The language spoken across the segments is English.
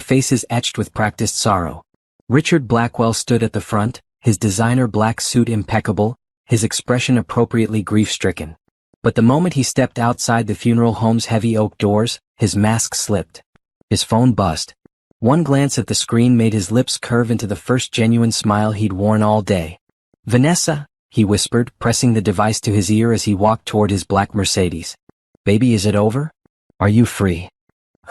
faces etched with practiced sorrow. Richard Blackwell stood at the front, his designer black suit impeccable, his expression appropriately grief-stricken. But the moment he stepped outside the funeral home's heavy oak doors, his mask slipped. His phone buzzed. One glance at the screen made his lips curve into the first genuine smile he'd worn all day. "Vanessa," he whispered, pressing the device to his ear as he walked toward his black Mercedes. "Baby, is it over? Are you free?"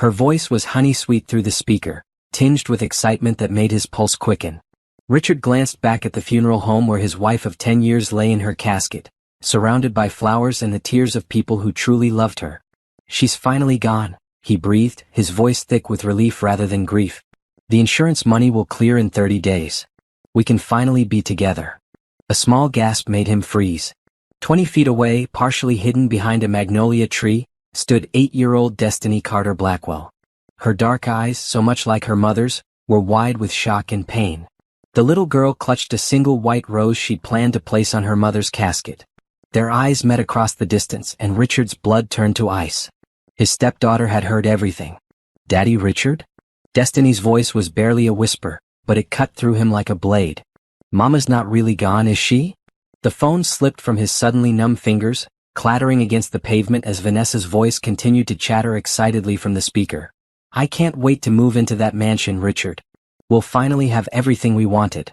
Her voice was honey-sweet through the speaker, tinged with excitement that made his pulse quicken. Richard glanced back at the funeral home where his wife of 10 years lay in her casket, surrounded by flowers and the tears of people who truly loved her. "She's finally gone," he breathed, his voice thick with relief rather than grief. "The insurance money will clear in 30 days. We can finally be together." A small gasp made him freeze. 20 feet away, partially hidden behind a magnolia tree, stood 8-year-old Destiny Carter Blackwell. Her dark eyes, so much like her mother's, were wide with shock and pain. The little girl clutched a single white rose she'd planned to place on her mother's casket. Their eyes met across the distance, and Richard's blood turned to ice. His stepdaughter had heard everything. "Daddy Richard?" Destiny's voice was barely a whisper, but it cut through him like a blade. "Mama's not really gone, is she?" The phone slipped from his suddenly numb fingers, clattering against the pavement as Vanessa's voice continued to chatter excitedly from the speaker. "I can't wait to move into that mansion, Richard. We'll finally have everything we wanted."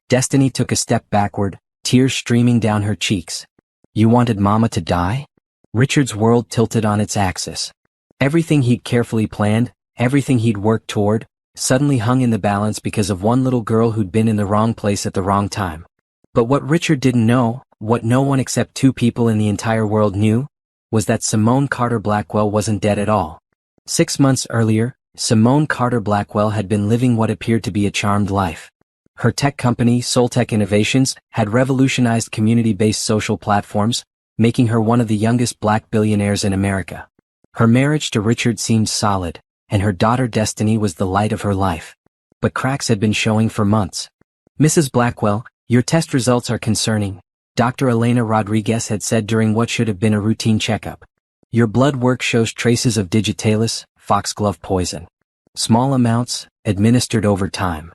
Destiny took a step backward, tears streaming down her cheeks. "You wanted Mama to die?" Richard's world tilted on its axis. Everything he'd carefully planned, everything he'd worked toward, suddenly hung in the balance because of one little girl who'd been in the wrong place at the wrong time. But what Richard didn't know, what no one except 2 people in the entire world knew, was that Simone Carter Blackwell wasn't dead at all. 6 months earlier, Simone Carter Blackwell had been living what appeared to be a charmed life. Her tech company, Soltech Innovations, had revolutionized community-based social platforms, making her one of the youngest black billionaires in America. Her marriage to Richard seemed solid, and her daughter Destiny was the light of her life. But cracks had been showing for months. "Mrs. Blackwell, your test results are concerning," Dr. Elena Rodriguez had said during what should have been a routine checkup. "Your blood work shows traces of digitalis, foxglove poison. Small amounts, administered over time."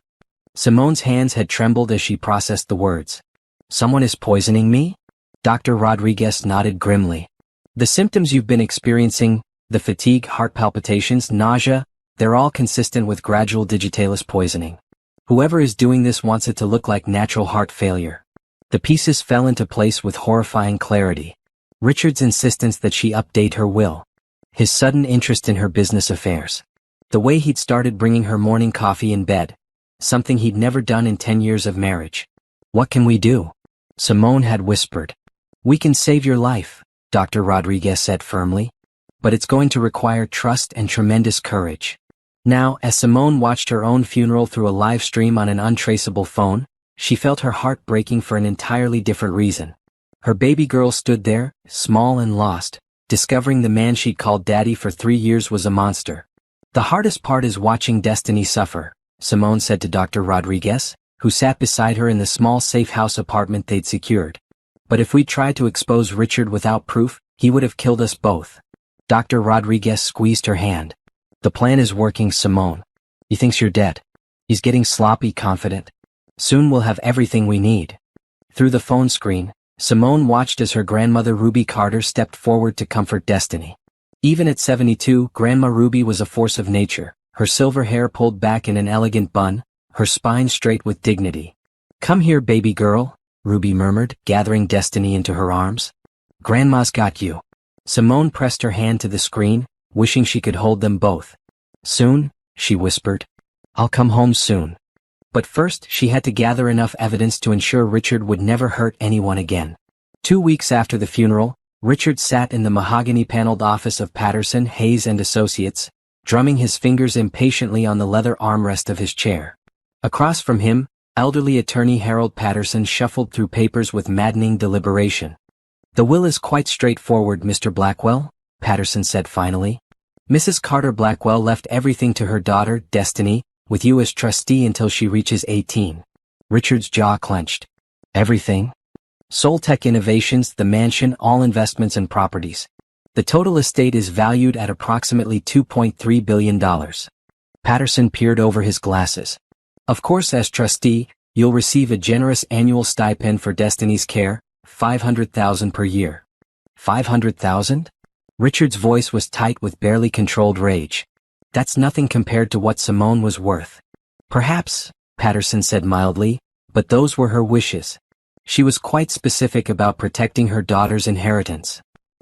Simone's hands had trembled as she processed the words. "Someone is poisoning me?" Dr. Rodriguez nodded grimly. "The symptoms you've been experiencing, the fatigue, heart palpitations, nausea, they're all consistent with gradual digitalis poisoning. Whoever is doing this wants it to look like natural heart failure." The pieces fell into place with horrifying clarity. Richard's insistence that she update her will. His sudden interest in her business affairs. The way he'd started bringing her morning coffee in bed. Something he'd never done in 10 years of marriage. "What can we do?" Simone had whispered. "We can save your life," Dr. Rodriguez said firmly. "But it's going to require trust and tremendous courage." Now, as Simone watched her own funeral through a live stream on an untraceable phone, she felt her heart breaking for an entirely different reason. Her baby girl stood there, small and lost, discovering the man she'd called daddy for 3 years was a monster. "The hardest part is watching Destiny suffer," Simone said to Dr. Rodriguez, who sat beside her in the small safe house apartment they'd secured. "But if we tried to expose Richard without proof, he would have killed us both." Dr. Rodriguez squeezed her hand. "The plan is working, Simone. He thinks you're dead. He's getting sloppy confident. Soon we'll have everything we need." Through the phone screen, Simone watched as her grandmother Ruby Carter stepped forward to comfort Destiny. Even at 72, Grandma Ruby was a force of nature, her silver hair pulled back in an elegant bun, her spine straight with dignity. "Come here, baby girl," Ruby murmured, gathering Destiny into her arms. "Grandma's got you." Simone pressed her hand to the screen, wishing she could hold them both. "Soon," she whispered. "I'll come home soon." But first, she had to gather enough evidence to ensure Richard would never hurt anyone again. 2 weeks after the funeral, Richard sat in the mahogany-paneled office of Patterson, Hayes and Associates, drumming his fingers impatiently on the leather armrest of his chair. Across from him, elderly attorney Harold Patterson shuffled through papers with maddening deliberation. "The will is quite straightforward, Mr. Blackwell," Patterson said finally. "Mrs. Carter Blackwell left everything to her daughter, Destiny, with you as trustee until she reaches 18. Richard's jaw clenched. "Everything?" "Soltech Innovations, the mansion, all investments and properties. The total estate is valued at approximately $2.3 billion. Patterson peered over his glasses. Of course, as trustee, you'll receive a generous annual stipend for Destiny's care, $500,000 per year. $500,000? Richard's voice was tight with barely controlled rage. That's nothing compared to what Simone was worth. Perhaps, Patterson said mildly, but those were her wishes. She was quite specific about protecting her daughter's inheritance.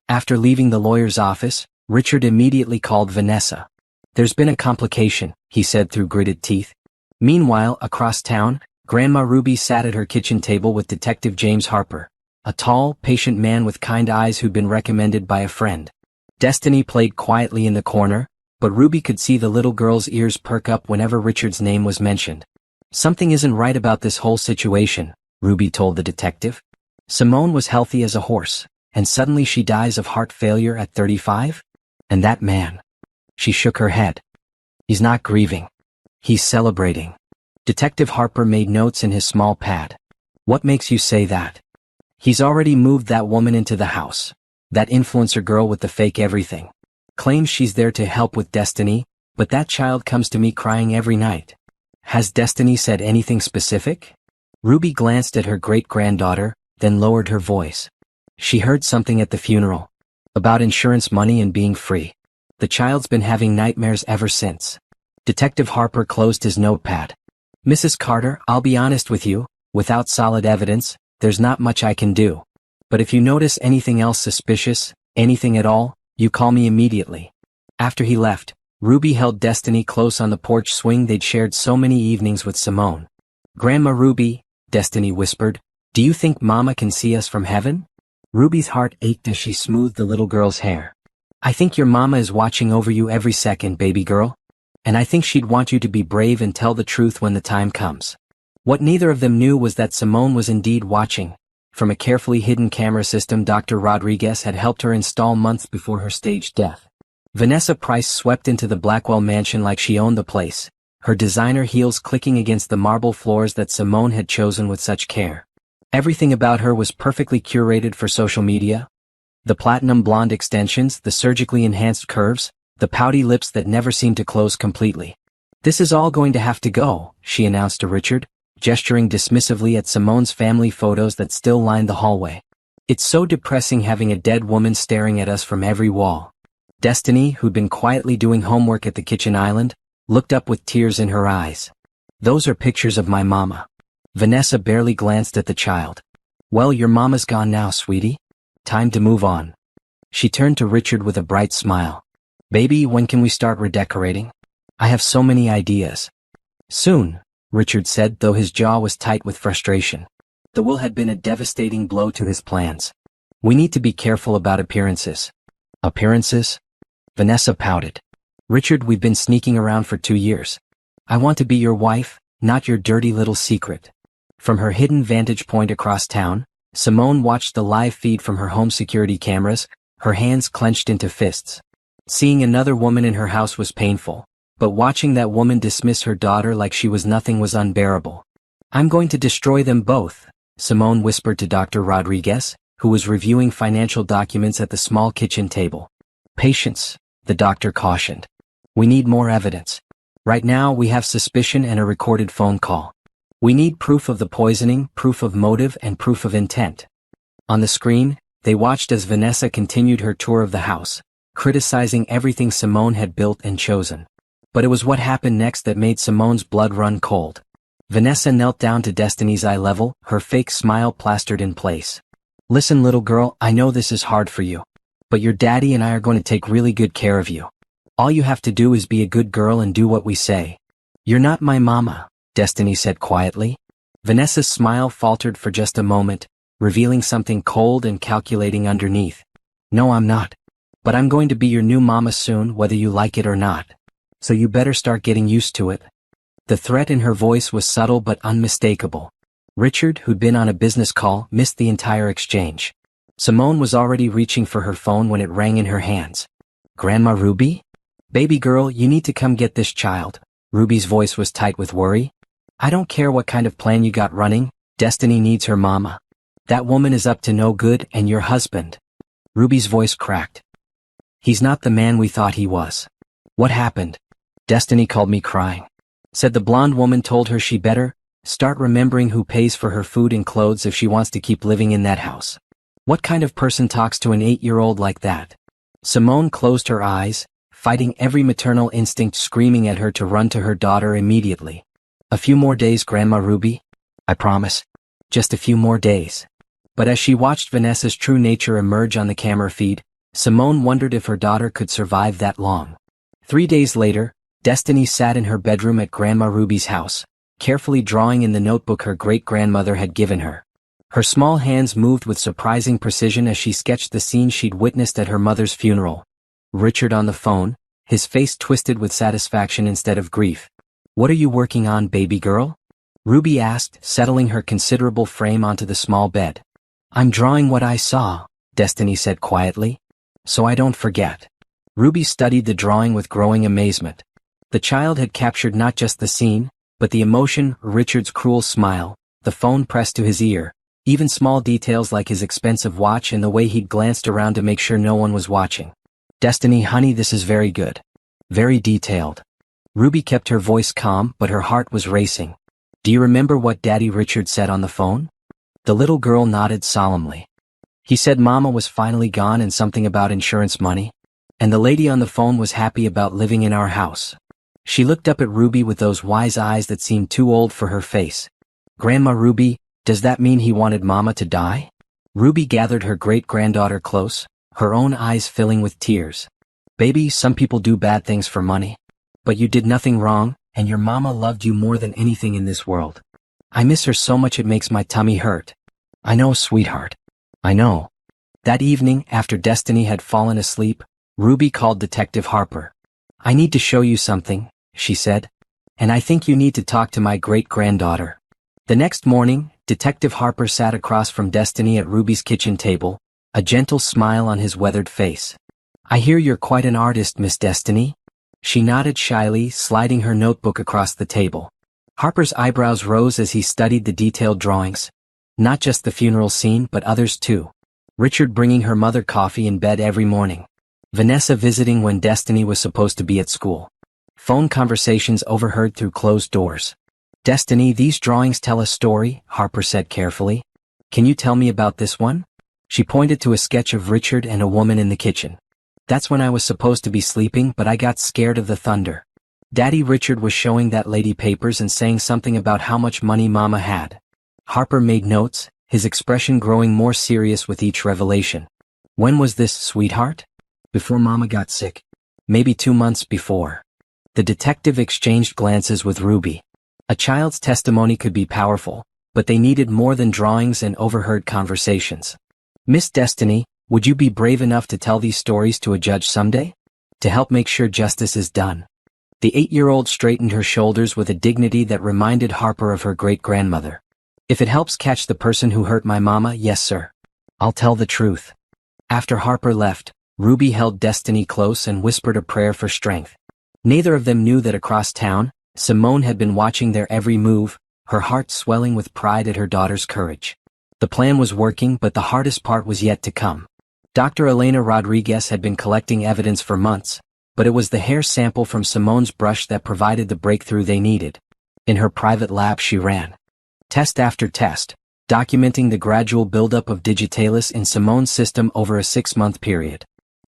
After leaving the lawyer's office, Richard immediately called Vanessa. There's been a complication, he said through gritted teeth. Meanwhile, across town, Grandma Ruby sat at her kitchen table with Detective James Harper, a tall, patient man with kind eyes who'd been recommended by a friend. Destiny played quietly in the corner, but Ruby could see the little girl's ears perk up whenever Richard's name was mentioned. Something isn't right about this whole situation, Ruby told the detective. Simone was healthy as a horse, and suddenly she dies of heart failure at 35? And that man. She shook her head. He's not grieving. He's celebrating. Detective Harper made notes in his small pad. What makes you say that? He's already moved that woman into the house. That influencer girl with the fake everything. Claims she's there to help with Destiny, but that child comes to me crying every night. Has Destiny said anything specific? Ruby glanced at her great-granddaughter, then lowered her voice. She heard something at the funeral. About insurance money and being free. The child's been having nightmares ever since. Detective Harper closed his notepad. Mrs. Carter, I'll be honest with you, without solid evidence, there's not much I can do. But if you notice anything else suspicious, anything at all, you call me immediately. After he left, Ruby held Destiny close on the porch swing they'd shared so many evenings with Simone. Grandma Ruby, Destiny whispered, do you think Mama can see us from heaven? Ruby's heart ached as she smoothed the little girl's hair. I think your mama is watching over you every second, baby girl. And I think she'd want you to be brave and tell the truth when the time comes. What neither of them knew was that Simone was indeed watching. From a carefully hidden camera system Dr. Rodriguez had helped her install months before her staged death. Vanessa Price swept into the Blackwell mansion like she owned the place, her designer heels clicking against the marble floors that Simone had chosen with such care. Everything about her was perfectly curated for social media. The platinum blonde extensions, the surgically enhanced curves, the pouty lips that never seemed to close completely. This is all going to have to go, she announced to Richard, gesturing dismissively at Simone's family photos that still lined the hallway. It's so depressing having a dead woman staring at us from every wall. Destiny, who'd been quietly doing homework at the kitchen island, looked up with tears in her eyes. Those are pictures of my mama. Vanessa barely glanced at the child. Well, your mama's gone now, sweetie. Time to move on. She turned to Richard with a bright smile. Baby, when can we start redecorating? I have so many ideas. Soon, Richard said, though his jaw was tight with frustration. The will had been a devastating blow to his plans. We need to be careful about appearances. Appearances? Vanessa pouted. Richard, we've been sneaking around for 2 years. I want to be your wife, not your dirty little secret. From her hidden vantage point across town, Simone watched the live feed from her home security cameras, her hands clenched into fists. Seeing another woman in her house was painful, but watching that woman dismiss her daughter like she was nothing was unbearable. I'm going to destroy them both, Simone whispered to Dr. Rodriguez, who was reviewing financial documents at the small kitchen table. Patience, the doctor cautioned. We need more evidence. Right now we have suspicion and a recorded phone call. We need proof of the poisoning, proof of motive, and proof of intent. On the screen, they watched as Vanessa continued her tour of the house, criticizing everything Simone had built and chosen. But it was what happened next that made Simone's blood run cold. Vanessa knelt down to Destiny's eye level, her fake smile plastered in place. Listen, little girl, I know this is hard for you. But your daddy and I are going to take really good care of you. All you have to do is be a good girl and do what we say. You're not my mama, Destiny said quietly. Vanessa's smile faltered for just a moment, revealing something cold and calculating underneath. No, I'm not. But I'm going to be your new mama soon, whether you like it or not. So you better start getting used to it. The threat in her voice was subtle but unmistakable. Richard, who'd been on a business call, missed the entire exchange. Simone was already reaching for her phone when it rang in her hands. Grandma Ruby? Baby girl, you need to come get this child. Ruby's voice was tight with worry. I don't care what kind of plan you got running, Destiny needs her mama. That woman is up to no good, and your husband. Ruby's voice cracked. He's not the man we thought he was. What happened? Destiny called me crying. Said the blonde woman told her she better start remembering who pays for her food and clothes if she wants to keep living in that house. What kind of person talks to an 8-year-old like that? Simone closed her eyes, fighting every maternal instinct screaming at her to run to her daughter immediately. A few more days, Grandma Ruby? I promise. Just a few more days. But as she watched Vanessa's true nature emerge on the camera feed, Simone wondered if her daughter could survive that long. 3 days later, Destiny sat in her bedroom at Grandma Ruby's house, carefully drawing in the notebook her great-grandmother had given her. Her small hands moved with surprising precision as she sketched the scene she'd witnessed at her mother's funeral. Richard on the phone, his face twisted with satisfaction instead of grief. What are you working on, baby girl? Ruby asked, settling her considerable frame onto the small bed. I'm drawing what I saw, Destiny said quietly. So I don't forget. Ruby studied the drawing with growing amazement. The child had captured not just the scene, but the emotion, Richard's cruel smile, the phone pressed to his ear, even small details like his expensive watch and the way he'd glanced around to make sure no one was watching. Destiny, honey, this is very good. Very detailed. Ruby kept her voice calm, but her heart was racing. Do you remember what Daddy Richard said on the phone? The little girl nodded solemnly. He said Mama was finally gone and something about insurance money. And the lady on the phone was happy about living in our house. She looked up at Ruby with those wise eyes that seemed too old for her face. Grandma Ruby, does that mean he wanted Mama to die? Ruby gathered her great-granddaughter close, her own eyes filling with tears. Baby, some people do bad things for money. But you did nothing wrong, and your Mama loved you more than anything in this world. I miss her so much it makes my tummy hurt. I know, sweetheart. I know. That evening, after Destiny had fallen asleep, Ruby called Detective Harper. I need to show you something, she said. And I think you need to talk to my great-granddaughter. The next morning, Detective Harper sat across from Destiny at Ruby's kitchen table, a gentle smile on his weathered face. I hear you're quite an artist, Miss Destiny. She nodded shyly, sliding her notebook across the table. Harper's eyebrows rose as he studied the detailed drawings. Not just the funeral scene, but others too. Richard bringing her mother coffee in bed every morning. Vanessa visiting when Destiny was supposed to be at school. Phone conversations overheard through closed doors. Destiny, these drawings tell a story, Harper said carefully. Can you tell me about this one? She pointed to a sketch of Richard and a woman in the kitchen. That's when I was supposed to be sleeping, but I got scared of the thunder. Daddy Richard was showing that lady papers and saying something about how much money Mama had. Harper made notes, his expression growing more serious with each revelation. When was this, sweetheart? Before Mama got sick. Maybe 2 months before. The detective exchanged glances with Ruby. A child's testimony could be powerful, but they needed more than drawings and overheard conversations. Miss Destiny, would you be brave enough to tell these stories to a judge someday? To help make sure justice is done. The 8-year-old straightened her shoulders with a dignity that reminded Harper of her great-grandmother. If it helps catch the person who hurt my Mama, yes sir. I'll tell the truth. After Harper left, Ruby held Destiny close and whispered a prayer for strength. Neither of them knew that across town, Simone had been watching their every move, her heart swelling with pride at her daughter's courage. The plan was working, but the hardest part was yet to come. Dr. Elena Rodriguez had been collecting evidence for months, but it was the hair sample from Simone's brush that provided the breakthrough they needed. In her private lab she ran test after test, documenting the gradual buildup of digitalis in Simone's system over a 6-month period.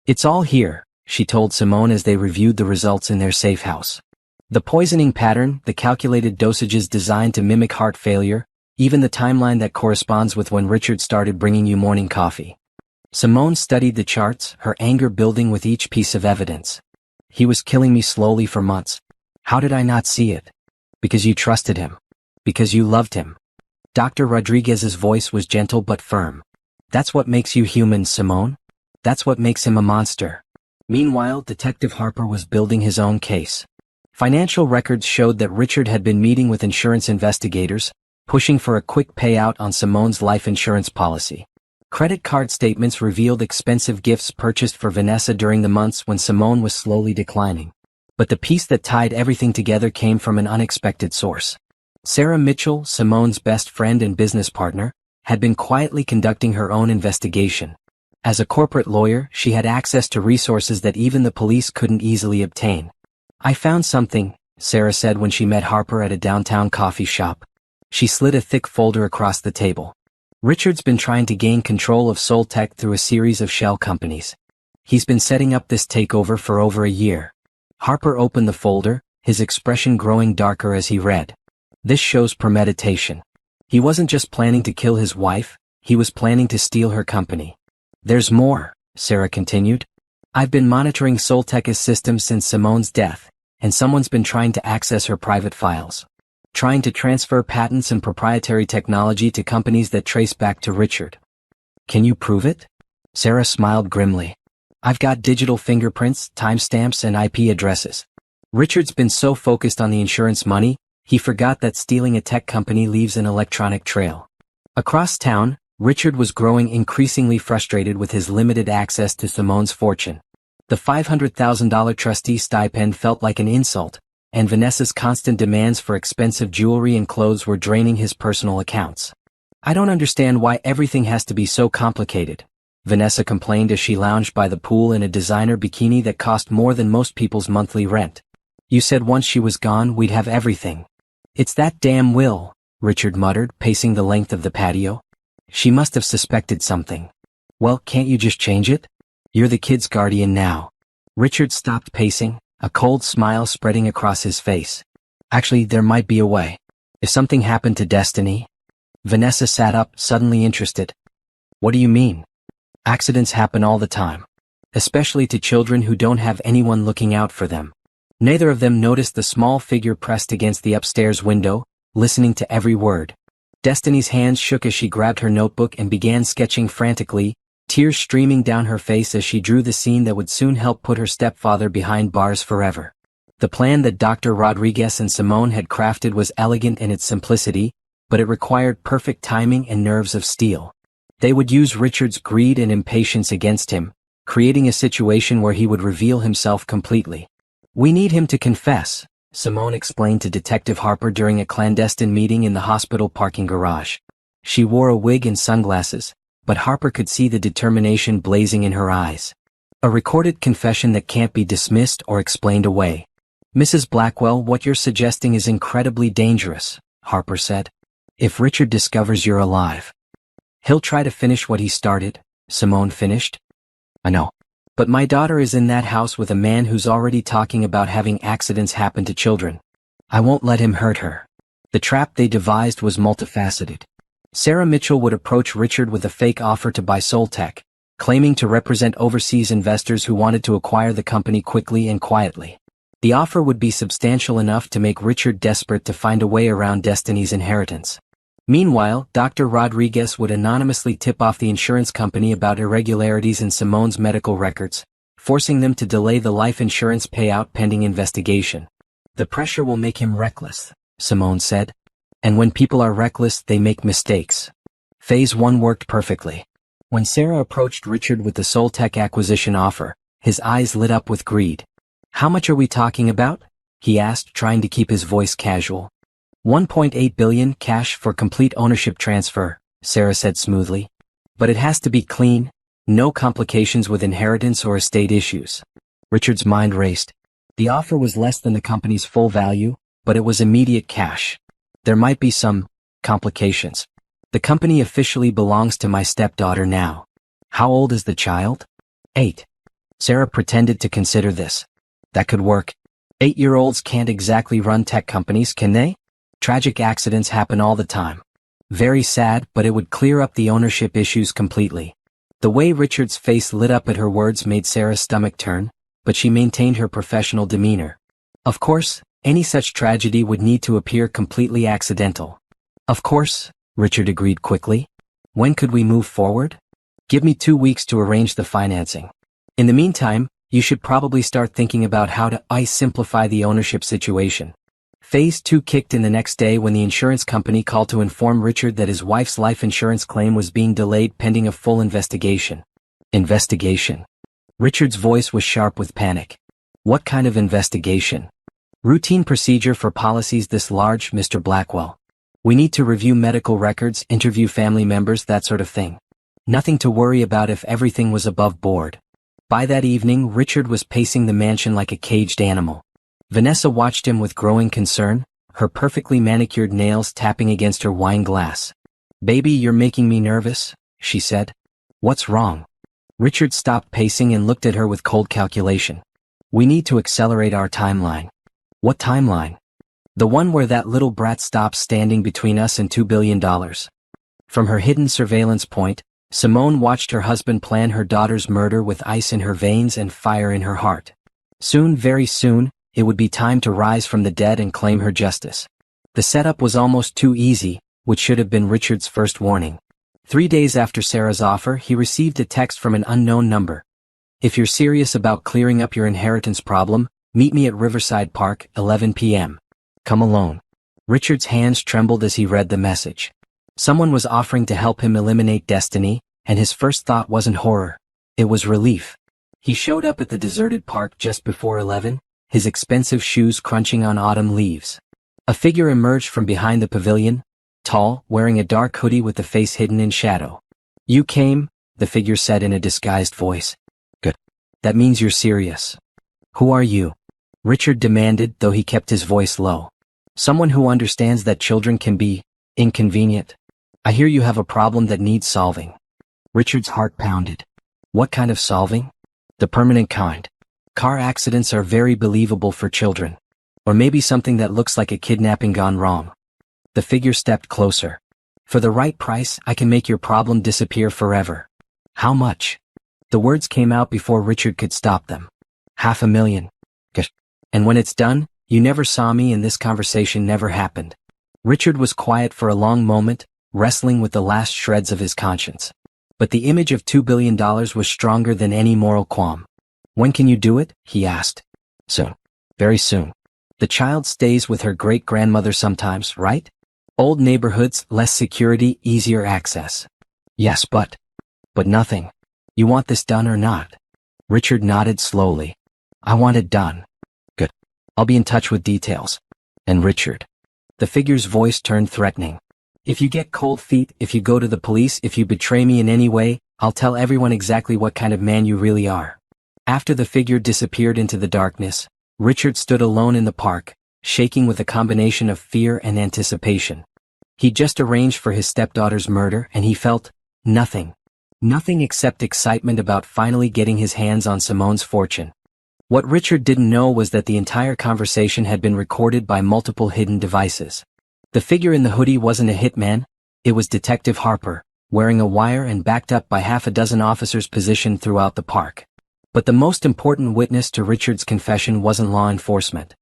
It's all here, she told Simone as they reviewed the results in their safe house. The poisoning pattern, the calculated dosages designed to mimic heart failure, even the timeline that corresponds with when Richard started bringing you morning coffee. Simone studied the charts, her anger building with each piece of evidence. He was killing me slowly for months. How did I not see it? Because you trusted him. Because you loved him. Dr. Rodriguez's voice was gentle but firm. That's what makes you human, Simone. That's what makes him a monster. Meanwhile, Detective Harper was building his own case. Financial records showed that Richard had been meeting with insurance investigators, pushing for a quick payout on Simone's life insurance policy. Credit card statements revealed expensive gifts purchased for Vanessa during the months when Simone was slowly declining. But the piece that tied everything together came from an unexpected source. Sarah Mitchell, Simone's best friend and business partner, had been quietly conducting her own investigation. As a corporate lawyer, she had access to resources that even the police couldn't easily obtain. I found something, Sarah said when she met Harper at a downtown coffee shop. She slid a thick folder across the table. Richard's been trying to gain control of Soltech through a series of shell companies. He's been setting up this takeover for over a year. Harper opened the folder, his expression growing darker as he read. This shows premeditation. He wasn't just planning to kill his wife, he was planning to steal her company. There's more, Sarah continued. I've been monitoring Soltech's systems since Simone's death, and someone's been trying to access her private files. Trying to transfer patents and proprietary technology to companies that trace back to Richard. Can you prove it? Sarah smiled grimly. I've got digital fingerprints, timestamps, and IP addresses. Richard's been so focused on the insurance money, he forgot that stealing a tech company leaves an electronic trail. Across town, Richard was growing increasingly frustrated with his limited access to Simone's fortune. The $500,000 trustee stipend felt like an insult, and Vanessa's constant demands for expensive jewelry and clothes were draining his personal accounts. I don't understand why everything has to be so complicated, Vanessa complained as she lounged by the pool in a designer bikini that cost more than most people's monthly rent. You said once she was gone we'd have everything. It's that damn Will, Richard muttered, pacing the length of the patio. She must have suspected something. Well, can't you just change it? You're the kid's guardian now. Richard stopped pacing, a cold smile spreading across his face. Actually, there might be a way. If something happened to Destiny? Vanessa sat up, suddenly interested. What do you mean? Accidents happen all the time. Especially to children who don't have anyone looking out for them. Neither of them noticed the small figure pressed against the upstairs window, listening to every word. Destiny's hands shook as she grabbed her notebook and began sketching frantically, tears streaming down her face as she drew the scene that would soon help put her stepfather behind bars forever. The plan that Dr. Rodriguez and Simone had crafted was elegant in its simplicity, but it required perfect timing and nerves of steel. They would use Richard's greed and impatience against him, creating a situation where he would reveal himself completely. We need him to confess, Simone explained to Detective Harper during a clandestine meeting in the hospital parking garage. She wore a wig and sunglasses, but Harper could see the determination blazing in her eyes. A recorded confession that can't be dismissed or explained away. Mrs. Blackwell, what you're suggesting is incredibly dangerous, Harper said. If Richard discovers you're alive, he'll try to finish what he started, Simone finished. I know. But my daughter is in that house with a man who's already talking about having accidents happen to children. I won't let him hurt her. The trap they devised was multifaceted. Sarah Mitchell would approach Richard with a fake offer to buy Soltech, claiming to represent overseas investors who wanted to acquire the company quickly and quietly. The offer would be substantial enough to make Richard desperate to find a way around Destiny's inheritance. Meanwhile, Dr. Rodriguez would anonymously tip off the insurance company about irregularities in Simone's medical records, forcing them to delay the life insurance payout pending investigation. The pressure will make him reckless, Simone said. And when people are reckless, they make mistakes. Phase 1 worked perfectly. When Sarah approached Richard with the Soltech acquisition offer, his eyes lit up with greed. How much are we talking about? He asked, trying to keep his voice casual. $1.8 billion cash for complete ownership transfer, Sarah said smoothly. But it has to be clean, no complications with inheritance or estate issues. Richard's mind raced. The offer was less than the company's full value, but it was immediate cash. There might be some complications. The company officially belongs to my stepdaughter now. How old is the child? 8. Sarah pretended to consider this. That could work. 8-year-olds can't exactly run tech companies, can they? Tragic accidents happen all the time. Very sad, but it would clear up the ownership issues completely. The way Richard's face lit up at her words made Sarah's stomach turn, but she maintained her professional demeanor. Of course, any such tragedy would need to appear completely accidental. Of course, Richard agreed quickly. When could we move forward? Give me 2 weeks to arrange the financing. In the meantime, you should probably start thinking about how to simplify the ownership situation. Phase 2 kicked in the next day when the insurance company called to inform Richard that his wife's life insurance claim was being delayed pending a full investigation. Investigation? Richard's voice was sharp with panic. What kind of investigation? Routine procedure for policies this large, Mr. Blackwell. We need to review medical records, interview family members, that sort of thing. Nothing to worry about if everything was above board. By that evening, Richard was pacing the mansion like a caged animal. Vanessa watched him with growing concern, her perfectly manicured nails tapping against her wine glass. "Baby, you're making me nervous," she said. "What's wrong?" Richard stopped pacing and looked at her with cold calculation. "We need to accelerate our timeline." "What timeline?" "The one where that little brat stops standing between us and $2 billion. From her hidden surveillance point, Simone watched her husband plan her daughter's murder with ice in her veins and fire in her heart. Soon, very soon, it would be time to rise from the dead and claim her justice. The setup was almost too easy, which should have been Richard's first warning. 3 days after Sarah's offer, he received a text from an unknown number. "If you're serious about clearing up your inheritance problem, meet me at Riverside Park, 11 p.m. Come alone." Richard's hands trembled as he read the message. Someone was offering to help him eliminate Destiny, and his first thought wasn't horror. It was relief. He showed up at the deserted park just before 11, his expensive shoes crunching on autumn leaves. A figure emerged from behind the pavilion, tall, wearing a dark hoodie with the face hidden in shadow. "You came," the figure said in a disguised voice. "Good. That means you're serious." "Who are you?" Richard demanded, though he kept his voice low. "Someone who understands that children can be inconvenient. I hear you have a problem that needs solving." Richard's heart pounded. "What kind of solving?" "The permanent kind. Car accidents are very believable for children. Or maybe something that looks like a kidnapping gone wrong." The figure stepped closer. "For the right price, I can make your problem disappear forever." "How much?" The words came out before Richard could stop them. $500,000. Gosh. "And when it's done, you never saw me and this conversation never happened." Richard was quiet for a long moment, wrestling with the last shreds of his conscience. But the image of $2 billion was stronger than any moral qualm. "When can you do it?" he asked. "Soon. Very soon. The child stays with her great-grandmother sometimes, right? Old neighborhoods, less security, easier access." "Yes, but nothing. You want this done or not?" Richard nodded slowly. "I want it done." "Good. I'll be in touch with details." "And Richard." The figure's voice turned threatening. "If you get cold feet, if you go to the police, if you betray me in any way, I'll tell everyone exactly what kind of man you really are." After the figure disappeared into the darkness, Richard stood alone in the park, shaking with a combination of fear and anticipation. He'd just arranged for his stepdaughter's murder and he felt nothing. Nothing except excitement about finally getting his hands on Simone's fortune. What Richard didn't know was that the entire conversation had been recorded by multiple hidden devices. The figure in the hoodie wasn't a hitman, it was Detective Harper, wearing a wire and backed up by half a dozen officers positioned throughout the park. But the most important witness to Richard's confession wasn't law enforcement.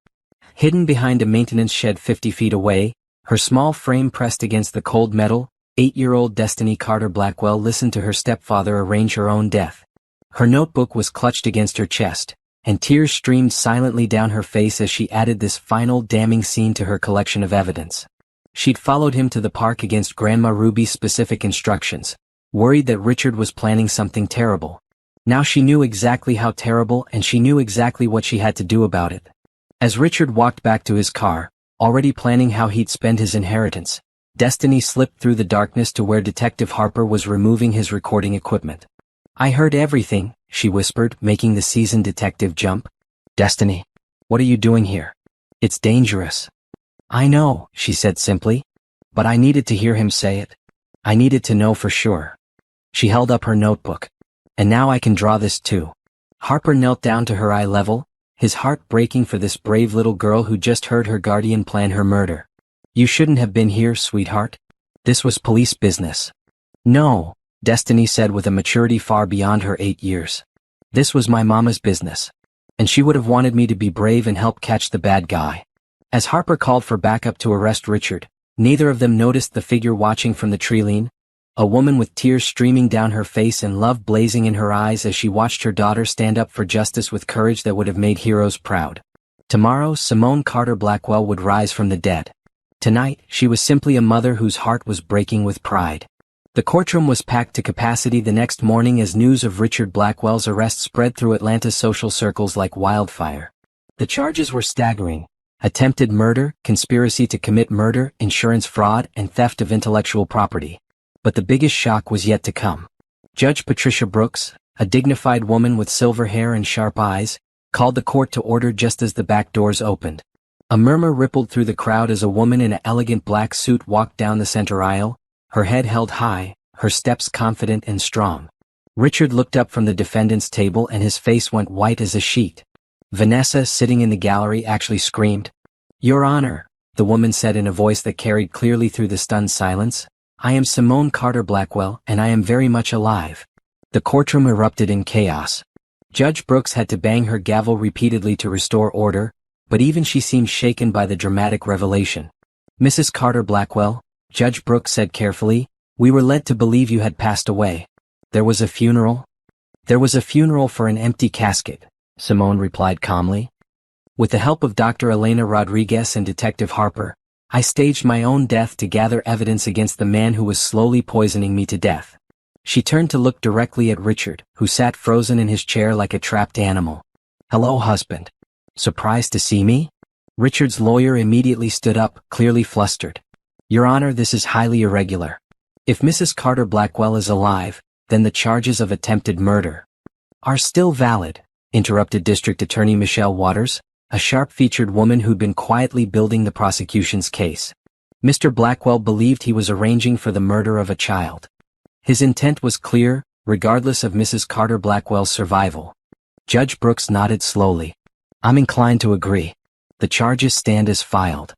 Hidden behind a maintenance shed 50 feet away, her small frame pressed against the cold metal, 8-year-old Destiny Carter Blackwell listened to her stepfather arrange her own death. Her notebook was clutched against her chest, and tears streamed silently down her face as she added this final damning scene to her collection of evidence. She'd followed him to the park against Grandma Ruby's specific instructions, worried that Richard was planning something terrible. Now she knew exactly how terrible, and she knew exactly what she had to do about it. As Richard walked back to his car, already planning how he'd spend his inheritance, Destiny slipped through the darkness to where Detective Harper was removing his recording equipment. "I heard everything," she whispered, making the seasoned detective jump. "Destiny, what are you doing here? It's dangerous." "I know," she said simply. "But I needed to hear him say it. I needed to know for sure." She held up her notebook. "And now I can draw this too." Harper knelt down to her eye level, his heart breaking for this brave little girl who just heard her guardian plan her murder. "You shouldn't have been here, sweetheart. This was police business." "No," Destiny said with a maturity far beyond her 8 years. "This was my mama's business. And she would have wanted me to be brave and help catch the bad guy." As Harper called for backup to arrest Richard, neither of them noticed the figure watching from the treeline, a woman with tears streaming down her face and love blazing in her eyes as she watched her daughter stand up for justice with courage that would have made heroes proud. Tomorrow, Simone Carter Blackwell would rise from the dead. Tonight, she was simply a mother whose heart was breaking with pride. The courtroom was packed to capacity the next morning as news of Richard Blackwell's arrest spread through Atlanta's social circles like wildfire. The charges were staggering: attempted murder, conspiracy to commit murder, insurance fraud, and theft of intellectual property. But the biggest shock was yet to come. Judge Patricia Brooks, a dignified woman with silver hair and sharp eyes, called the court to order just as the back doors opened. A murmur rippled through the crowd as a woman in an elegant black suit walked down the center aisle, her head held high, her steps confident and strong. Richard looked up from the defendant's table and his face went white as a sheet. Vanessa, sitting in the gallery, actually screamed. "Your Honor," the woman said in a voice that carried clearly through the stunned silence, "I am Simone Carter Blackwell and I am very much alive." The courtroom erupted in chaos. Judge Brooks had to bang her gavel repeatedly to restore order, but even she seemed shaken by the dramatic revelation. "Mrs. Carter Blackwell," Judge Brooks said carefully, "we were led to believe you had passed away. There was a funeral?" "There was a funeral for an empty casket," Simone replied calmly. "With the help of Dr. Elena Rodriguez and Detective Harper, I staged my own death to gather evidence against the man who was slowly poisoning me to death." She turned to look directly at Richard, who sat frozen in his chair like a trapped animal. "Hello, husband. Surprised to see me?" Richard's lawyer immediately stood up, clearly flustered. "Your Honor, this is highly irregular. If Mrs. Carter Blackwell is alive, then the charges of attempted murder are still valid," interrupted District Attorney Michelle Waters, a sharp-featured woman who'd been quietly building the prosecution's case. "Mr. Blackwell believed he was arranging for the murder of a child. His intent was clear, regardless of Mrs. Carter Blackwell's survival." Judge Brooks nodded slowly. "I'm inclined to agree. The charges stand as filed."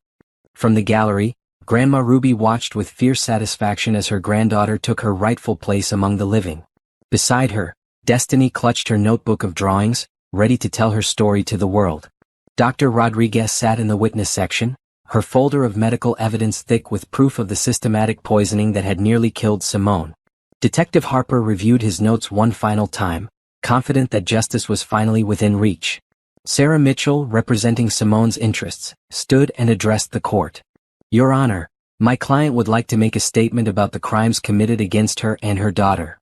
From the gallery, Grandma Ruby watched with fierce satisfaction as her granddaughter took her rightful place among the living. Beside her, Destiny clutched her notebook of drawings, ready to tell her story to the world. Dr. Rodriguez sat in the witness section, her folder of medical evidence thick with proof of the systematic poisoning that had nearly killed Simone. Detective Harper reviewed his notes one final time, confident that justice was finally within reach. Sarah Mitchell, representing Simone's interests, stood and addressed the court. "Your Honor, my client would like to make a statement about the crimes committed against her and her daughter."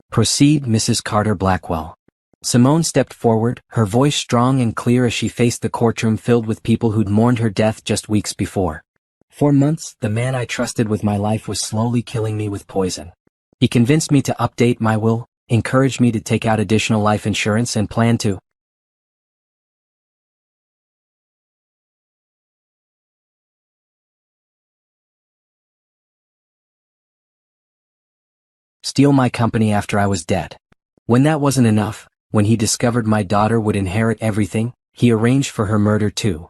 "Proceed, Mrs. Carter Blackwell." Simone stepped forward, her voice strong and clear as she faced the courtroom filled with people who'd mourned her death just weeks before. "For months, the man I trusted with my life was slowly killing me with poison. He convinced me to update my will, encouraged me to take out additional life insurance and planned to steal my company after I was dead. When that wasn't enough, when he discovered my daughter would inherit everything, he arranged for her murder too."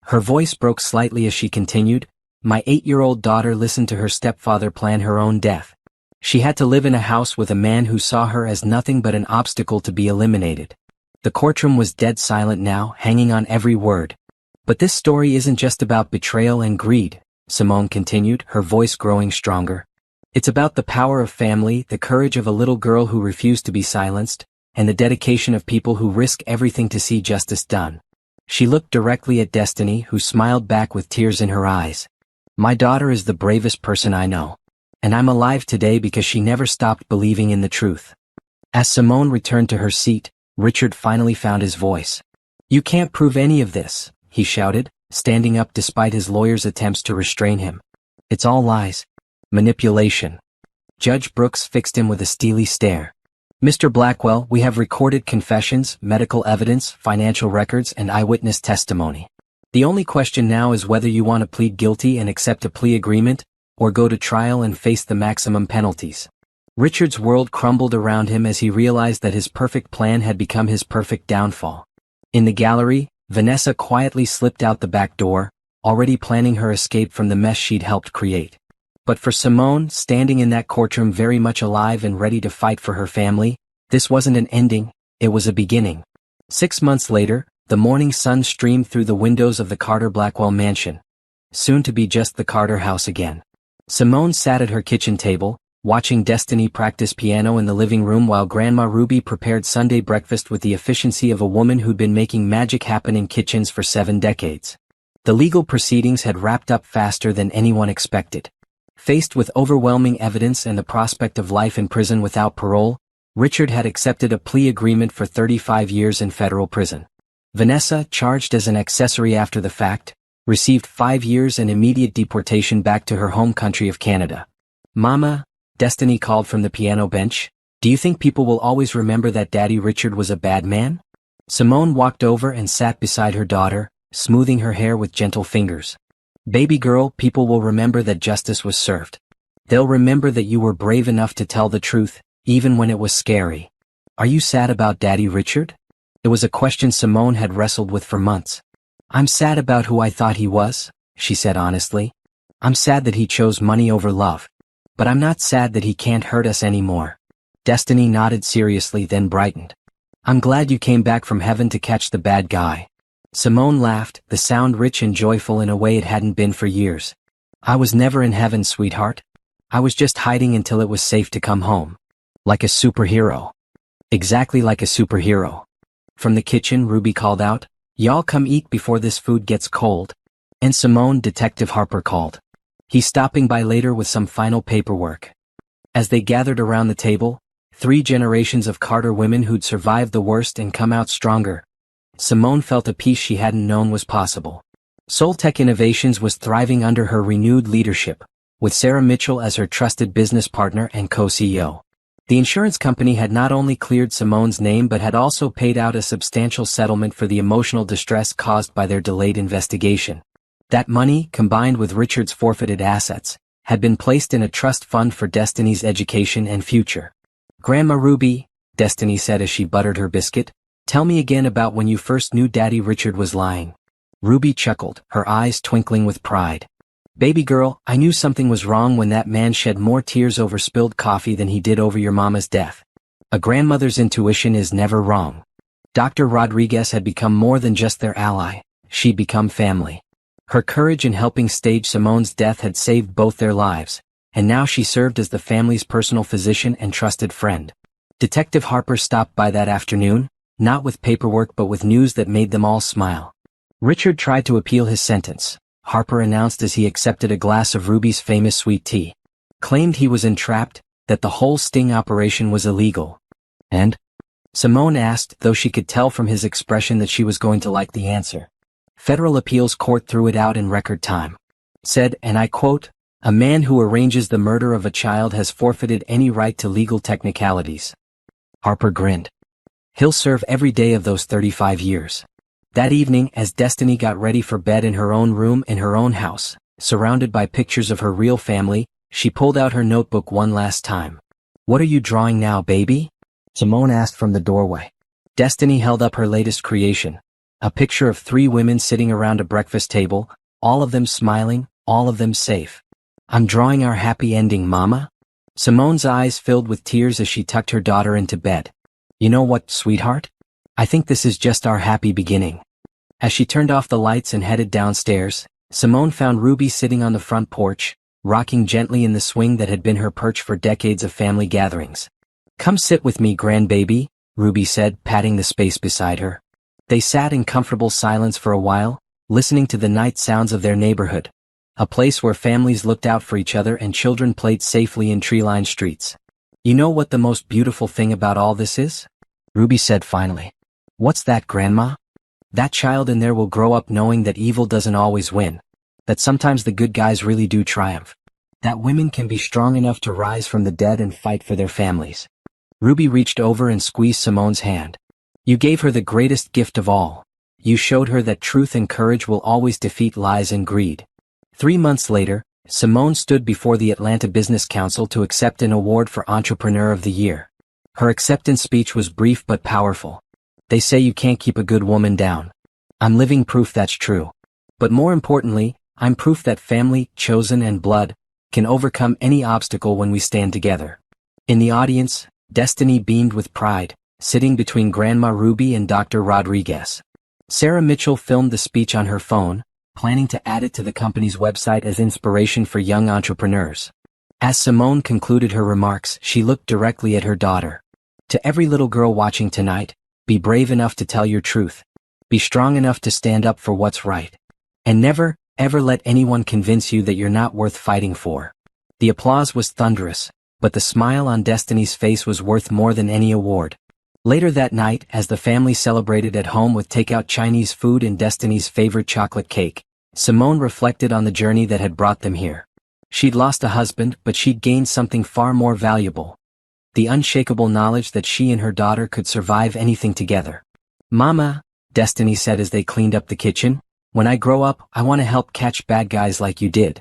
Her voice broke slightly as she continued, "My 8-year-old daughter listened to her stepfather plan her own death. She had to live in a house with a man who saw her as nothing but an obstacle to be eliminated." The courtroom was dead silent now, hanging on every word. "But this story isn't just about betrayal and greed," Simone continued, her voice growing stronger. "It's about the power of family, the courage of a little girl who refused to be silenced, and the dedication of people who risk everything to see justice done." She looked directly at Destiny, who smiled back with tears in her eyes. "My daughter is the bravest person I know. And I'm alive today because she never stopped believing in the truth." As Simone returned to her seat, Richard finally found his voice. "You can't prove any of this," he shouted, standing up despite his lawyer's attempts to restrain him. "It's all lies. Manipulation." Judge Brooks fixed him with a steely stare. "Mr. Blackwell, we have recorded confessions, medical evidence, financial records, and eyewitness testimony. The only question now is whether you want to plead guilty and accept a plea agreement, or go to trial and face the maximum penalties." Richard's world crumbled around him as he realized that his perfect plan had become his perfect downfall. In the gallery, Vanessa quietly slipped out the back door, already planning her escape from the mess she'd helped create. But for Simone, standing in that courtroom very much alive and ready to fight for her family, this wasn't an ending, it was a beginning. 6 months later, the morning sun streamed through the windows of the Carter Blackwell mansion. Soon to be just the Carter house again. Simone sat at her kitchen table, watching Destiny practice piano in the living room while Grandma Ruby prepared Sunday breakfast with the efficiency of a woman who'd been making magic happen in kitchens for 7 decades. The legal proceedings had wrapped up faster than anyone expected. Faced with overwhelming evidence and the prospect of life in prison without parole, Richard had accepted a plea agreement for 35 years in federal prison. Vanessa, charged as an accessory after the fact, received 5 years and immediate deportation back to her home country of Canada. "Mama," Destiny called from the piano bench, "do you think people will always remember that Daddy Richard was a bad man?" Simone walked over and sat beside her daughter, smoothing her hair with gentle fingers. Baby girl, people will remember that justice was served. They'll remember that you were brave enough to tell the truth, even when it was scary. Are you sad about Daddy Richard? It was a question Simone had wrestled with for months. I'm sad about who I thought he was, she said honestly. I'm sad that he chose money over love. But I'm not sad that he can't hurt us anymore. Destiny nodded seriously, then brightened. I'm glad you came back from heaven to catch the bad guy. Simone laughed, the sound rich and joyful in a way it hadn't been for years. I was never in heaven, sweetheart. I was just hiding until it was safe to come home. Like a superhero. Exactly like a superhero. From the kitchen, Ruby called out, "Y'all come eat before this food gets cold." And Simone, Detective Harper called. He's stopping by later with some final paperwork. As they gathered around the table, 3 generations of Carter women who'd survived the worst and come out stronger. Simone felt a peace she hadn't known was possible. Soltech Innovations was thriving under her renewed leadership, with Sarah Mitchell as her trusted business partner and co-CEO. The insurance company had not only cleared Simone's name but had also paid out a substantial settlement for the emotional distress caused by their delayed investigation. That money, combined with Richard's forfeited assets, had been placed in a trust fund for Destiny's education and future. "Grandma Ruby," Destiny said as she buttered her biscuit, "tell me again about when you first knew Daddy Richard was lying." Ruby chuckled, her eyes twinkling with pride. "Baby girl, I knew something was wrong when that man shed more tears over spilled coffee than he did over your mama's death. A grandmother's intuition is never wrong." Dr. Rodriguez had become more than just their ally, she'd become family. Her courage in helping stage Simone's death had saved both their lives, and now she served as the family's personal physician and trusted friend. Detective Harper stopped by that afternoon, not with paperwork but with news that made them all smile. Richard tried to appeal his sentence, Harper announced as he accepted a glass of Ruby's famous sweet tea. Claimed he was entrapped, that the whole sting operation was illegal. And? Simone asked, though she could tell from his expression that she was going to like the answer. Federal appeals court threw it out in record time. Said, and I quote, "A man who arranges the murder of a child has forfeited any right to legal technicalities." Harper grinned. He'll serve every day of those 35 years. That evening, as Destiny got ready for bed in her own room in her own house, surrounded by pictures of her real family, she pulled out her notebook one last time. "What are you drawing now, baby?" Simone asked from the doorway. Destiny held up her latest creation, a picture of 3 women sitting around a breakfast table, all of them smiling, all of them safe. "I'm drawing our happy ending, Mama." Simone's eyes filled with tears as she tucked her daughter into bed. "You know what, sweetheart? I think this is just our happy beginning." As she turned off the lights and headed downstairs, Simone found Ruby sitting on the front porch, rocking gently in the swing that had been her perch for decades of family gatherings. "Come sit with me, grandbaby," Ruby said, patting the space beside her. They sat in comfortable silence for a while, listening to the night sounds of their neighborhood, a place where families looked out for each other and children played safely in tree-lined streets. "You know what the most beautiful thing about all this is?" Ruby said finally. "What's that, Grandma?" "That child in there will grow up knowing that evil doesn't always win, that sometimes the good guys really do triumph, that women can be strong enough to rise from the dead and fight for their families." Ruby reached over and squeezed Simone's hand. "You gave her the greatest gift of all. You showed her that truth and courage will always defeat lies and greed." 3 months later, Simone stood before the Atlanta Business Council to accept an award for Entrepreneur of the Year. Her acceptance speech was brief but powerful. "They say you can't keep a good woman down. I'm living proof that's true. But more importantly, I'm proof that family, chosen and blood, can overcome any obstacle when we stand together." In the audience, Destiny beamed with pride, sitting between Grandma Ruby and Dr. Rodriguez. Sarah Mitchell filmed the speech on her phone, planning to add it to the company's website as inspiration for young entrepreneurs. As Simone concluded her remarks, she looked directly at her daughter. "To every little girl watching tonight, be brave enough to tell your truth. Be strong enough to stand up for what's right. And never, ever let anyone convince you that you're not worth fighting for." The applause was thunderous, but the smile on Destiny's face was worth more than any award. Later that night, as the family celebrated at home with takeout Chinese food and Destiny's favorite chocolate cake, Simone reflected on the journey that had brought them here. She'd lost a husband, but she'd gained something far more valuable. The unshakable knowledge that she and her daughter could survive anything together. Mama, Destiny said as they cleaned up the kitchen, when I grow up, I want to help catch bad guys like you did.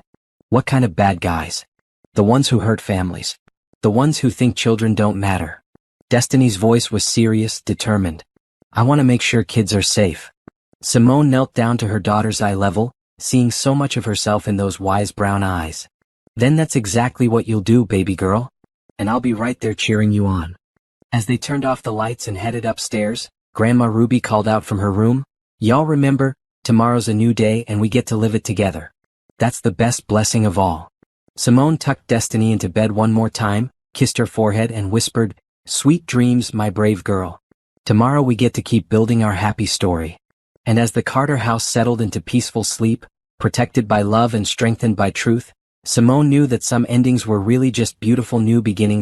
What kind of bad guys? The ones who hurt families. The ones who think children don't matter. Destiny's voice was serious, determined. I want to make sure kids are safe. Simone knelt down to her daughter's eye level, seeing so much of herself in those wise brown eyes. Then that's exactly what you'll do, baby girl. And I'll be right there cheering you on. As they turned off the lights and headed upstairs, Grandma Ruby called out from her room, "Y'all remember, tomorrow's a new day and we get to live it together. That's the best blessing of all." Simone tucked Destiny into bed one more time, kissed her forehead and whispered, "Sweet dreams, my brave girl. Tomorrow we get to keep building our happy story." And as the Carter house settled into peaceful sleep, protected by love and strengthened by truth, Simone knew that some endings were really just beautiful new beginnings.